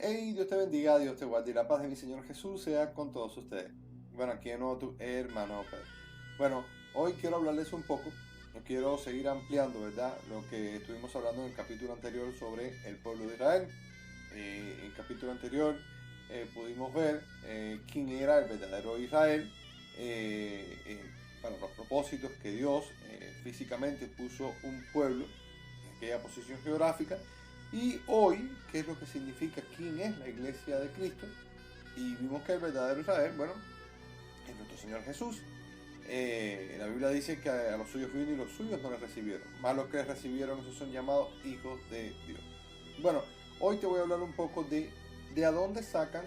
Hey, Dios te bendiga, Dios te guarde y la paz de mi Señor Jesús sea con todos ustedes. Bueno, aquí de nuevo tu hermano Pedro. Bueno, hoy quiero hablarles un poco, quiero seguir ampliando, ¿verdad? Lo que estuvimos hablando en el capítulo anterior sobre el pueblo de Israel. En el capítulo anterior pudimos ver quién era el verdadero Israel, para los propósitos que Dios físicamente puso un pueblo en aquella posición geográfica. Y hoy, ¿qué es lo que significa quién es la iglesia de Cristo? Y vimos que el verdadero Israel, bueno, es nuestro Señor Jesús. La Biblia dice que a los suyos vino y los suyos no le recibieron. Más los que le recibieron, esos son llamados hijos de Dios. Bueno, hoy te voy a hablar un poco de a dónde sacan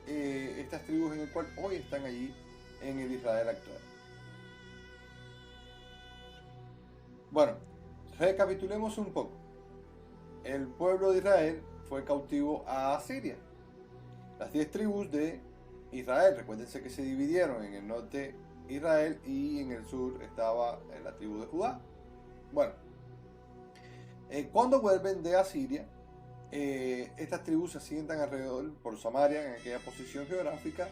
estas tribus en el cual hoy están allí en el Israel actual. Bueno, recapitulemos un poco. El pueblo de Israel fue cautivo a Asiria. Las 10 tribus de Israel, recuérdense que se dividieron en el norte Israel y en el sur estaba la tribu de Judá. Bueno, cuando vuelven de Asiria, estas tribus se asientan alrededor por Samaria, en aquella posición geográfica,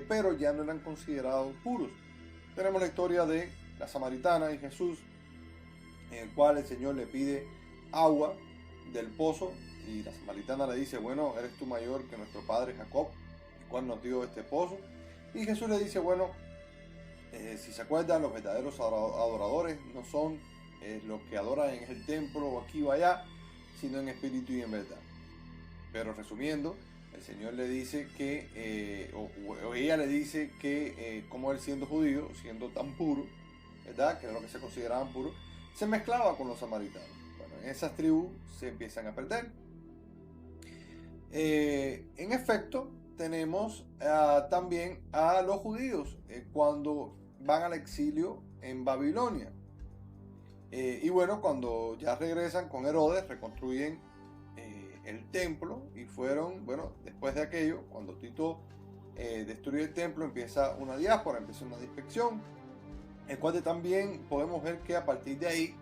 pero ya no eran considerados puros. Tenemos la historia de la samaritana y Jesús, en el cual el Señor le pide agua del pozo y la samaritana le dice, bueno, eres tú mayor que nuestro padre Jacob, el cual nos dio este pozo. Y Jesús le dice, bueno, si se acuerdan, los verdaderos adoradores no son los que adoran en el templo o aquí o allá, sino en espíritu y en verdad. Pero resumiendo, el Señor le dice que, o ella le dice que como él siendo judío, siendo tan puro, ¿verdad? Que era lo que se consideraban puros, se mezclaba con los samaritanos. Bueno, en esas tribus se empiezan a perder. En efecto, tenemos también a los judíos cuando van al exilio en Babilonia. Y bueno, cuando ya regresan con Herodes, reconstruyen el templo y fueron, bueno, después de aquello, cuando Tito destruye el templo, empieza una diáspora, empieza una dispersión, el cual también podemos ver que a partir de ahí,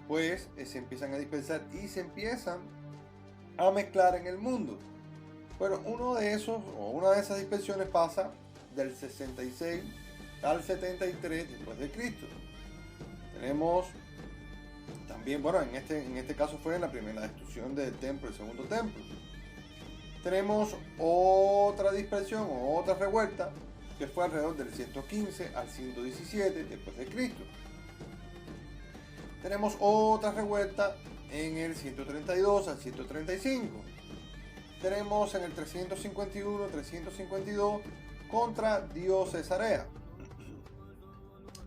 pues se empiezan a dispersar y se empiezan a mezclar en el mundo. Bueno, una de esas dispersiones pasa del 66 al 73 después de Cristo. Tenemos también, bueno, en este caso fue en la primera destrucción del templo, el segundo templo. Tenemos otra dispersión o otra revuelta que fue alrededor del 115 al 117 después de Cristo. Tenemos otra revuelta en el 132 al 135. Tenemos en el 351, 352 contra Dio Cesarea.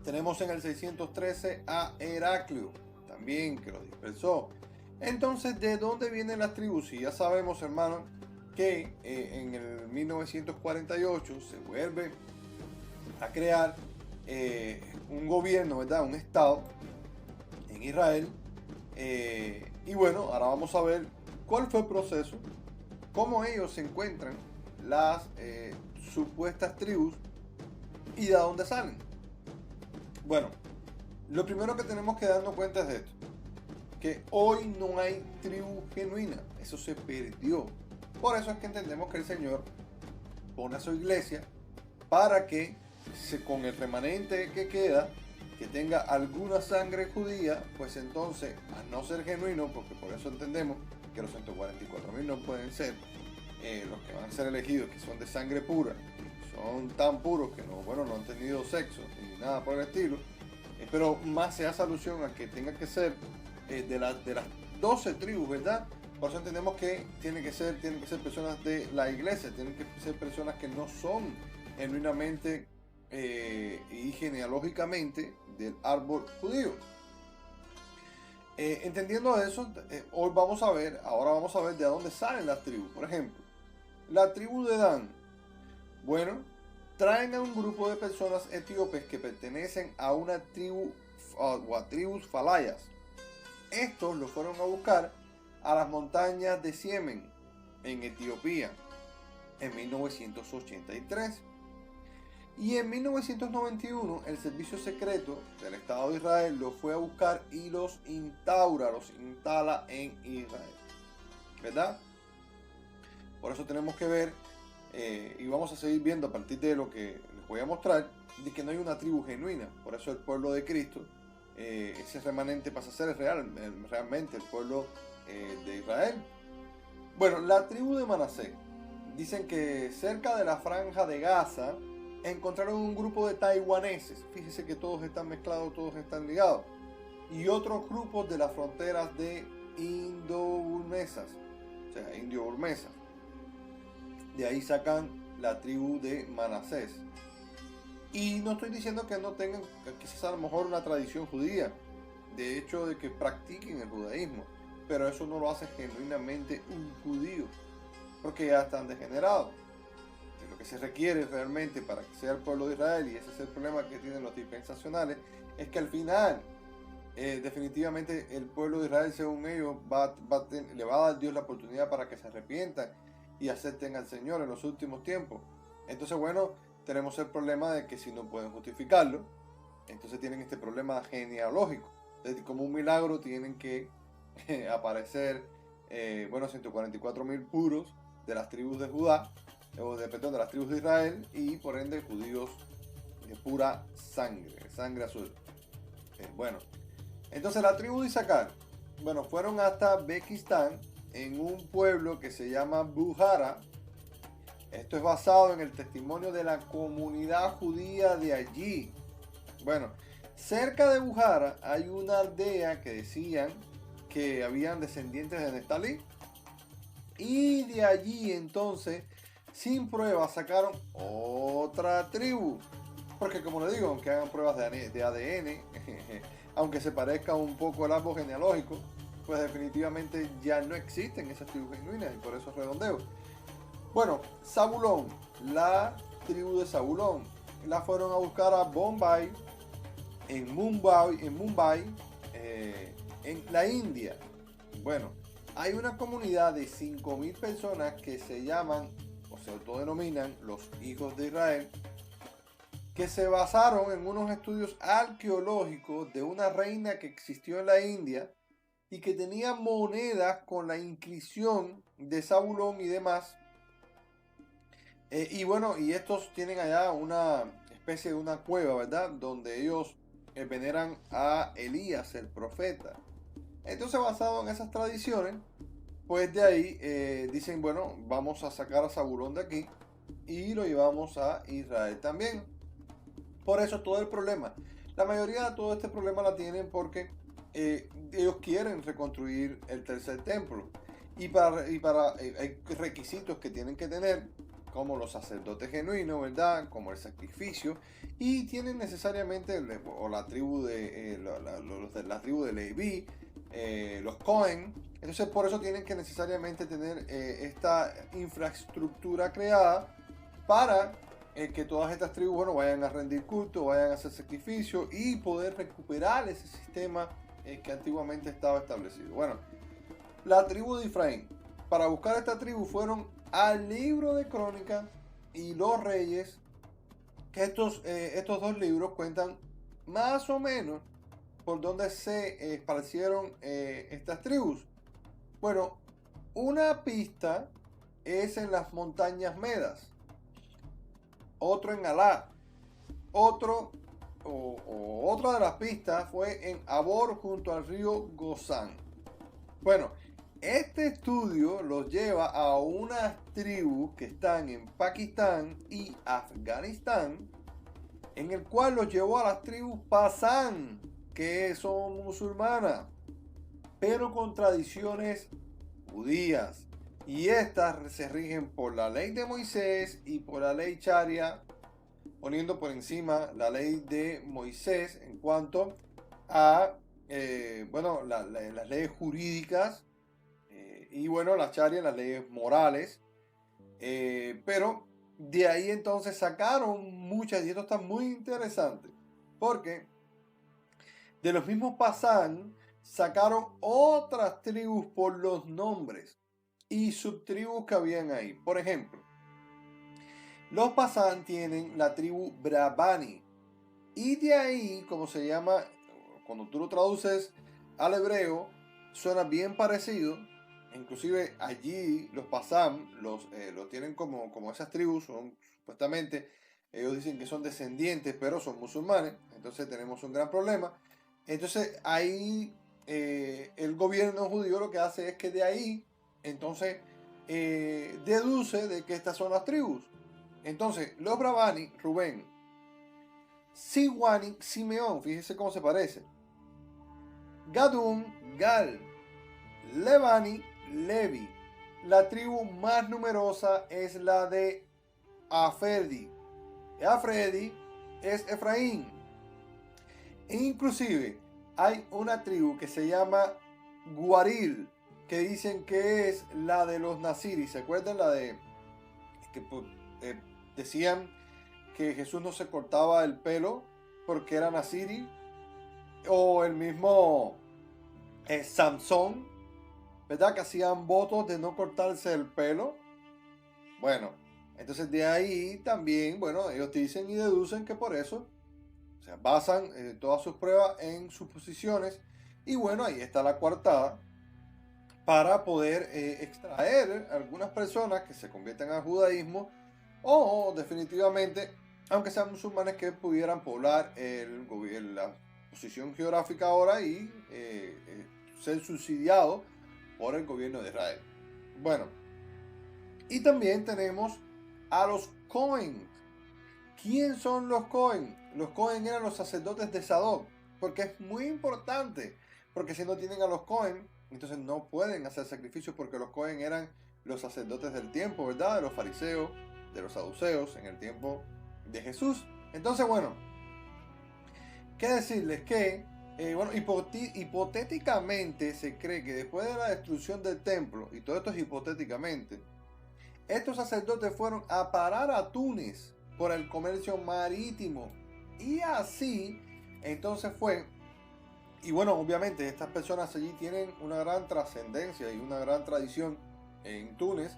Tenemos en el 613 a Heraclio, también que lo dispersó. Entonces, ¿de dónde vienen las tribus? Y ya sabemos, hermanos, que en el 1948 se vuelve a crear un gobierno, ¿verdad? Un estado en Israel. Y bueno, ahora vamos a ver cuál fue el proceso, cómo ellos se encuentran las supuestas tribus y de dónde salen. Bueno, lo primero que tenemos que darnos cuenta es de esto, que hoy no hay tribu genuina, eso se perdió. Por eso es que entendemos que el Señor pone a su iglesia para que con el remanente que queda, que tenga alguna sangre judía, pues entonces, al no ser genuino, porque por eso entendemos que los 144.000 no pueden ser los que van a ser elegidos, que son de sangre pura, son tan puros que no han tenido sexo ni nada por el estilo, pero más se hace alusión a que tenga que ser de las 12 tribus, ¿verdad? Por eso entendemos que tienen que ser personas de la iglesia, tienen que ser personas que no son genuinamente y genealógicamente del árbol judío. Entendiendo eso, ahora vamos a ver de dónde salen las tribus. Por ejemplo, la tribu de Dan. Bueno, traen a un grupo de personas etíopes que pertenecen a una tribu o a tribus falayas. Estos lo fueron a buscar a las montañas de Siemen, en Etiopía, en 1983. Y en 1991 el servicio secreto del Estado de Israel los fue a buscar y los instala en Israel, ¿verdad? Por eso tenemos que ver, y vamos a seguir viendo a partir de lo que les voy a mostrar, de que no hay una tribu genuina. Por eso el pueblo de Cristo, ese remanente pasa a ser realmente el pueblo de Israel. Bueno, la tribu de Manasés. Dicen que cerca de la franja de Gaza encontraron un grupo de taiwaneses. Fíjese que todos están mezclados, todos están ligados. Y otros grupos de las fronteras de indo-burmesas, o sea, indio-burmesas. De ahí sacan la tribu de Manasés. Y no estoy diciendo que no tengan quizás a lo mejor una tradición judía, de hecho de que practiquen el judaísmo, pero eso no lo hace genuinamente un judío, porque ya están degenerados. Y lo que se requiere realmente para que sea el pueblo de Israel, y ese es el problema que tienen los dispensacionales, es que al final, definitivamente el pueblo de Israel, según ellos, le va a dar Dios la oportunidad para que se arrepientan y acepten al Señor en los últimos tiempos. Entonces, bueno, tenemos el problema de que si no pueden justificarlo, entonces tienen este problema genealógico. Entonces, como un milagro tienen que aparecer, 144.000 puros de las tribus de Judá, de las tribus de Israel, y por ende judíos de pura sangre azul. Bueno, entonces la tribu de Isaacar, fueron hasta Bekistán, en un pueblo que se llama Buhara. Esto es basado en el testimonio de la comunidad judía de allí. Bueno, cerca de Buhara hay una aldea que decían que habían descendientes de Neftalí. Y de allí entonces, sin pruebas, sacaron otra tribu. Porque como le digo, aunque hagan pruebas de ADN, aunque se parezca un poco el árbol genealógico, pues definitivamente ya no existen esas tribus genuinas, y por eso redondeo. Bueno, Zabulón, la tribu de Zabulón, la fueron a buscar a Bombay, en Mumbai, en la India. Bueno, hay una comunidad de 5.000 personas que se llaman, o se autodenominan, los hijos de Israel, que se basaron en unos estudios arqueológicos de una reina que existió en la India y que tenía monedas con la inscripción de Zabulón y demás. Y estos tienen allá una especie de una cueva, ¿verdad? Donde ellos veneran a Elías, el profeta. Entonces, basado en esas tradiciones, pues de ahí dicen, bueno, vamos a sacar a Zabulón de aquí y lo llevamos a Israel también. Por eso todo el problema. La mayoría de todo este problema la tienen porque ellos quieren reconstruir el tercer templo. Y hay requisitos que tienen que tener, como los sacerdotes genuinos, ¿verdad? Como el sacrificio. Y tienen necesariamente, o la tribu de la tribu de Leví, los Cohen. Entonces por eso tienen que necesariamente tener esta infraestructura creada para que todas estas tribus vayan a rendir culto, vayan a hacer sacrificio y poder recuperar ese sistema que antiguamente estaba establecido. Bueno, la tribu de Efraín, para buscar esta tribu fueron al libro de Crónicas y los Reyes, que estos dos libros cuentan más o menos por donde se esparcieron estas tribus. Bueno, una pista es en las montañas Medas, otro en Alá, otra de las pistas fue en Abor junto al río Gozán. Bueno, este estudio los lleva a unas tribus que están en Pakistán y Afganistán, en el cual los llevó a las tribus Pasán, que son musulmanas, pero con tradiciones judías. Y estas se rigen por la ley de Moisés y por la ley Sharia, poniendo por encima la ley de Moisés en cuanto a las leyes jurídicas, y la Sharia, las leyes morales. Pero de ahí entonces sacaron muchas, y esto está muy interesante, porque de los mismos Pasán sacaron otras tribus por los nombres y subtribus que habían ahí. Por ejemplo, los Pasán tienen la tribu Brabani, y de ahí, como se llama, cuando tú lo traduces al hebreo, suena bien parecido, inclusive allí los Pasam los tienen como esas tribus, son supuestamente, ellos dicen que son descendientes, pero son musulmanes, entonces tenemos un gran problema. Entonces ahí el gobierno judío lo que hace es que de ahí, entonces, deduce de que estas son las tribus. Entonces, los Brabani, Rubén, Siwani, Simeón, fíjese cómo se parece. Gadum, Gal, Levani, Levi. La tribu más numerosa es la de Afredi. Afredi es Efraín. E inclusive hay una tribu que se llama Guaril, que dicen que es la de los Naziris. ¿Se acuerdan la de que decían que Jesús no se cortaba el pelo porque era Naziri? O el mismo Samson, ¿verdad? Que hacían votos de no cortarse el pelo. Bueno, entonces de ahí también, bueno, ellos dicen y deducen que por eso, o sea, basan todas sus pruebas en suposiciones. Y bueno, ahí está la coartada para poder extraer algunas personas que se conviertan al judaísmo o definitivamente, aunque sean musulmanes, que pudieran poblar la posición geográfica ahora y ser subsidiados por el gobierno de Israel. Bueno, y también tenemos a los Cohen. ¿Quién son los Cohen? Los Cohen eran los sacerdotes de Sadoc, porque es muy importante, porque si no tienen a los Cohen, entonces no pueden hacer sacrificios, porque los Cohen eran los sacerdotes del tiempo, ¿verdad? De los fariseos, de los saduceos en el tiempo de Jesús. Entonces, bueno, ¿qué decirles? Que, bueno, hipotéticamente se cree que después de la destrucción del templo, y todo esto es hipotéticamente, estos sacerdotes fueron a parar a Túnez por el comercio marítimo. Y así, entonces fue. Y bueno, obviamente estas personas allí tienen una gran trascendencia y una gran tradición en Túnez.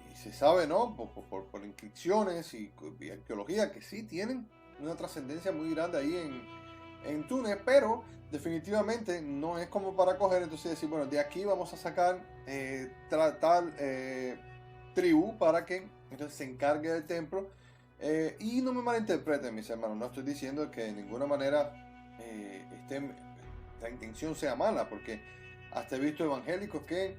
Y se sabe, ¿no? Por inscripciones y arqueología que sí tienen una trascendencia muy grande ahí en Túnez, pero definitivamente no es como para coger, entonces decir, bueno, de aquí vamos a sacar tal tribu para que entonces se encargue del templo. Y no me malinterpreten, mis hermanos, no estoy diciendo que de ninguna manera la intención sea mala, porque hasta he visto evangélicos que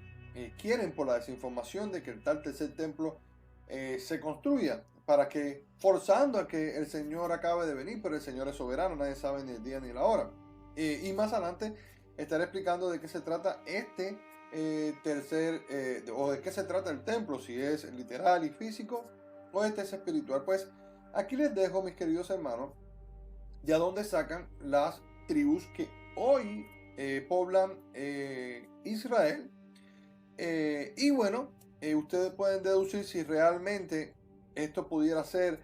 quieren, por la desinformación de que el tal tercer templo se construya, para que, forzando a que el Señor acabe de venir, pero el Señor es soberano, nadie sabe ni el día ni la hora. Y más adelante estaré explicando de qué se trata o de qué se trata el templo, si es literal y físico, o este es espiritual. Pues aquí les dejo, mis queridos hermanos, de a dónde sacan las tribus que hoy poblan Israel. Y bueno, ustedes pueden deducir si realmente esto pudiera ser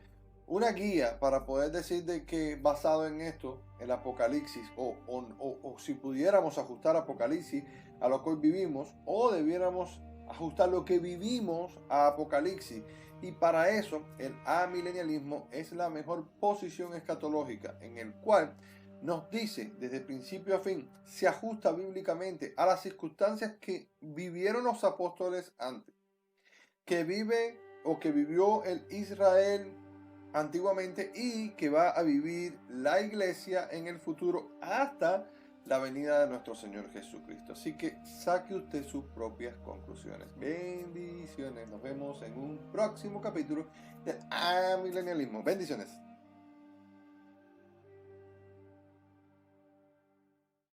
una guía para poder decir de que basado en esto, el Apocalipsis, o si pudiéramos ajustar Apocalipsis a lo que hoy vivimos, o debiéramos ajustar lo que vivimos a Apocalipsis. Y para eso el amilenialismo es la mejor posición escatológica, en el cual nos dice desde principio a fin, se ajusta bíblicamente a las circunstancias que vivieron los apóstoles antes, que vive o que vivió el Israel antiguamente y que va a vivir la iglesia en el futuro hasta la venida de nuestro Señor Jesucristo. Así que saque usted sus propias conclusiones. Bendiciones. Nos vemos en un próximo capítulo de Amilenialismo. Bendiciones.